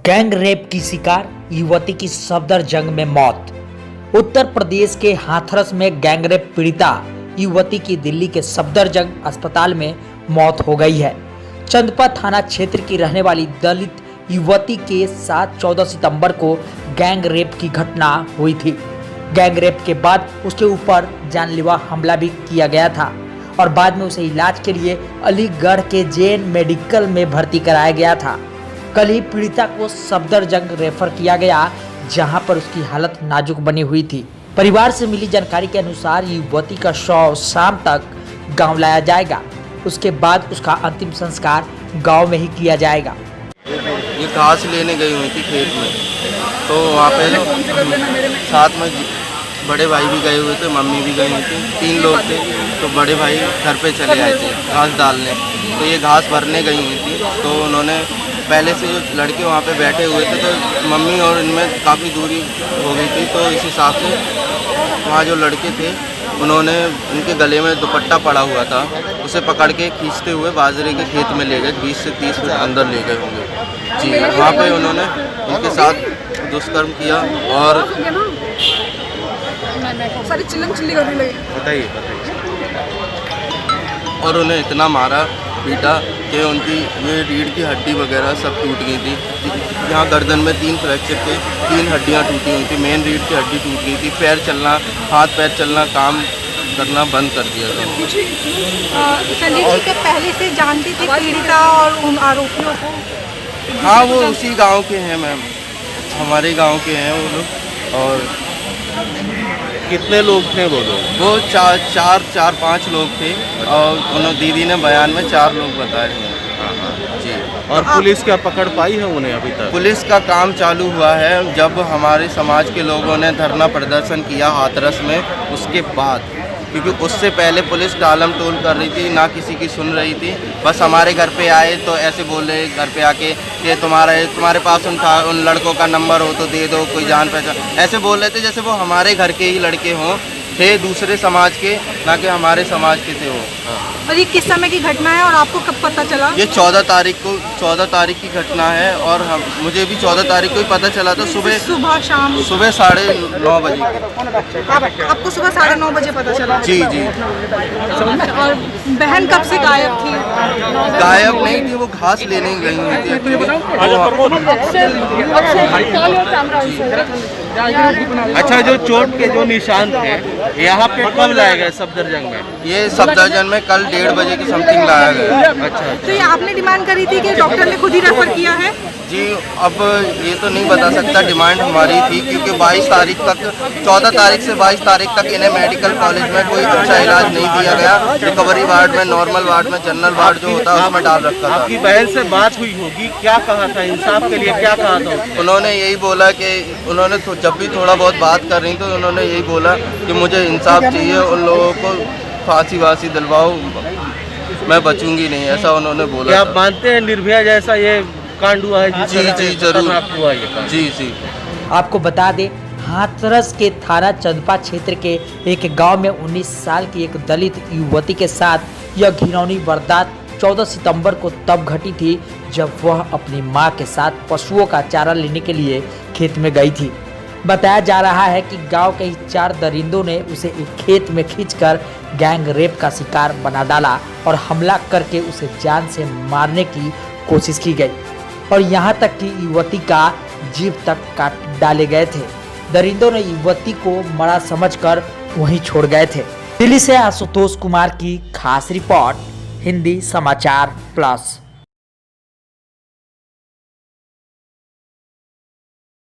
Gang rape की शिकार युवती की सफदरजंग में मौत। उत्तर प्रदेश के हाथरस में गैंग रेप पीड़िता युवती की दिल्ली के सफदरजंग अस्पताल में मौत हो गई है। चंदपा थाना क्षेत्र की रहने वाली दलित युवती के साथ 14 सितंबर को गैंग रेप की घटना हुई थी। गैंग रेप के बाद उसके ऊपर जानलेवा हमला भी किया गया था और बाद में उसे इलाज के लिए अलीगढ़ के जैन मेडिकल में भर्ती कराया गया था। कल ही पीड़िता को सफदरजंग रेफर किया गया, जहां पर उसकी हालत नाजुक बनी हुई थी। परिवार से मिली जानकारी के अनुसार युवती का शव शाम तक गांव लाया जाएगा। उसके बाद उसका अंतिम संस्कार गांव में ही किया जाएगा। ये घास लेने गई हुई थी खेत में, तो वहाँ पे साथ में बड़े भाई भी गए हुए थे, मम्मी भी गई हुई थी, 3 लोग थे। तो बड़े भाई घर पे चले आए थे घास डालने, तो ये घास भरने गई हुई थी। तो उन्होंने पहले से जो लड़के वहाँ पे बैठे हुए थे, तो मम्मी और इनमें काफ़ी दूरी हो गई थी। तो इस हिसाब से वहाँ जो लड़के थे उन्होंने उनके गले में दुपट्टा पड़ा हुआ था, उसे पकड़ के खींचते हुए बाजरे के खेत में ले गए। 20 से 30 फीट अंदर ले गए होंगे जी। वहाँ पे उन्होंने उनके साथ दुष्कर्म किया और सारी चिल्ली करने लगे। बताइए। और उन्हें इतना मारा पीटा कि उनकी ये रीढ़ की हड्डी वगैरह सब टूट गई थी। यहाँ गर्दन में 3 फ्रैक्चर थे, 3 हड्डियाँ टूटी हुई थी। मेन रीढ़ की हड्डी टूट गई थी। पैर चलना, हाथ पैर चलना, काम करना बंद कर दिया था। संजय जी के पहले से जानती थी पीड़िता और उन आरोपियों को? हाँ, वो उसी गांव के हैं मैम, हमारे गांव के हैं वो लोग। और कितने लोग थे वो लोग? वो 4-5 लोग थे और उन्होंने दीदी ने बयान में 4 लोग बताए हैं जी। और पुलिस क्या पकड़ पाई है उन्हें अभी तक? पुलिस का काम चालू हुआ है। जब हमारे समाज के लोगों ने धरना प्रदर्शन किया हाथरस में, उसके बाद, क्योंकि उससे पहले पुलिस टालम टोल कर रही थी, ना किसी की सुन रही थी। बस हमारे घर पे आए तो ऐसे बोल रहे घर पे आके कि तुम्हारे पास उन लड़कों का नंबर हो तो दे दो, कोई जान पहचान, ऐसे बोल रहे थे जैसे वो हमारे घर के ही लड़के हों, थे दूसरे समाज के, ना कि हमारे समाज के थे वो। और ये किस समय की घटना है और आपको कब पता चला? ये 14 तारीख की घटना है और मुझे भी 14 तारीख को ही पता चला था। सुबह 9:30 बजे। आपको सुबह 9:30 बजे पता चला? जी। और बहन कब से गायब थी? गायब नहीं थी, वो घास लेने गई हुई थी। अच्छा, जो चोट के जो निशान थे यहाँ पे कब लाए गए सफदरजंग में? ये सफदरजंग में कल 1:30 बजे की समथिंग लाया गया। अच्छा। तो ये आपने डिमांड करी थी कि डॉक्टर ने खुद ही रेफर किया है? जी, अब ये तो नहीं बता सकता, डिमांड हमारी थी क्योंकि 22 तारीख तक, 14 तारीख से 22 तारीख तक इन्हें मेडिकल कॉलेज में कोई अच्छा इलाज नहीं दिया गया। रिकवरी वार्ड में, नॉर्मल वार्ड में, जनरल वार्ड जो होता है उसमें डाल रखा था। आपकी बहन से बात हुई होगी, क्या कहा था? इंसाफ के लिए क्या कहा था? उन्होंने यही बोला कि उन्होंने जब भी थोड़ा बहुत बात कर रही तो उन्होंने यही बोला कि मुझे इंसाफ चाहिए, उन लोगों को फांसी दिलवाओ, मैं बचूंगी नहीं, ऐसा उन्होंने बोला। क्या आप मानते हैं निर्भया जैसा ये कांड हुआ है? जी जरूर हुआ ये कांड? जी। आपको बता दें, हाथरस के थाना चंदपा क्षेत्र के एक गांव में 19 साल की एक दलित युवती के साथ यह घिनौनी वारदात 14 सितंबर को तब घटी थी जब वह अपनी मां के साथ पशुओं का चारा लेने के लिए खेत में गई थी। बताया जा रहा है कि गांव के ही 4 दरिंदों ने उसे एक खेत में खींचकर गैंग रेप का शिकार बना डाला और हमला करके उसे जान से मारने की कोशिश की गई और यहां तक कि युवती का जीभ तक काट डाले गए थे। दरिंदों ने युवती को मरा समझकर वहीं छोड़ गए थे। दिल्ली से आशुतोष कुमार की खास रिपोर्ट, हिंदी समाचार प्लस।